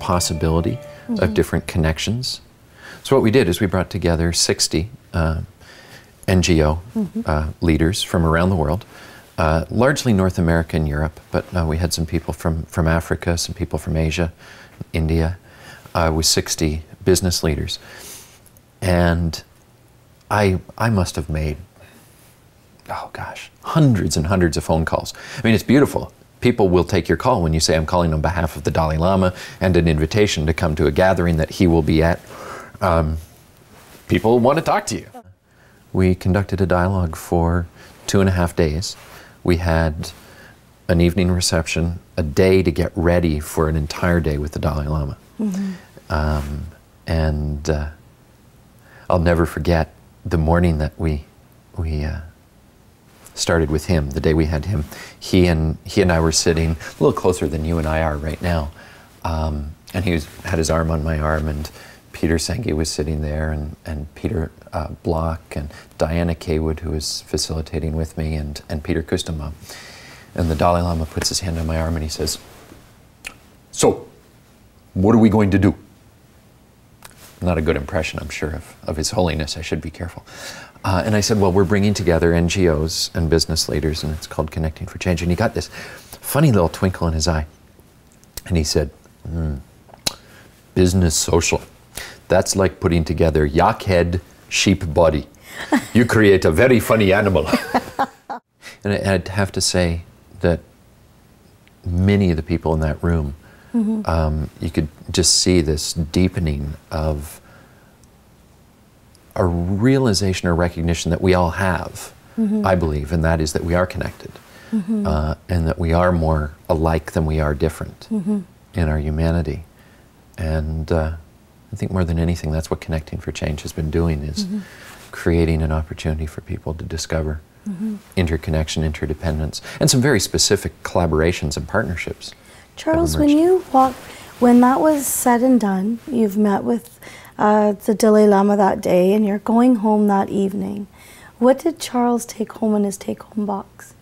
possibility of different connections. So what we did is we brought together 60 NGO leaders from around the world, largely North America and Europe, but we had some people from Africa, some people from Asia, India, with 60 business leaders. And I must have made, oh gosh, hundreds and hundreds of phone calls. I mean, it's beautiful. People will take your call when you say, I'm calling on behalf of the Dalai Lama, and an invitation to come to a gathering that he will be at. People want to talk to you. We conducted a dialogue for 2.5 days. We had an evening reception, a day to get ready for an entire day with the Dalai Lama. I'll never forget the morning that we started with him, the day we had him. He and I were sitting a little closer than you and I are right now. And he had his arm on my arm, and Peter Senge was sitting there, and Peter Block, and Diana Kaywood, who was facilitating with me, and Peter Kustumbaum. And the Dalai Lama puts his hand on my arm and he says, "So, what are we going to do?" Not a good impression, I'm sure, of His Holiness. I should be careful. And I said, well, we're bringing together NGOs and business leaders, and it's called Connecting for Change. And he got this funny little twinkle in his eye. And he said, business social. That's like putting together yak head, sheep body. You create a very funny animal. And I'd have to say that many of the people in that room, you could just see this deepening of a realization or recognition that we all have, I believe, and that is that we are connected, and that we are more alike than we are different in our humanity. And I think more than anything, that's what Connecting for Change has been doing, is creating an opportunity for people to discover interconnection, interdependence, and some very specific collaborations and partnerships. Charles, when that was said and done, you've met with the Dalai Lama that day, and you're going home that evening. What did Charles take home in his take-home box?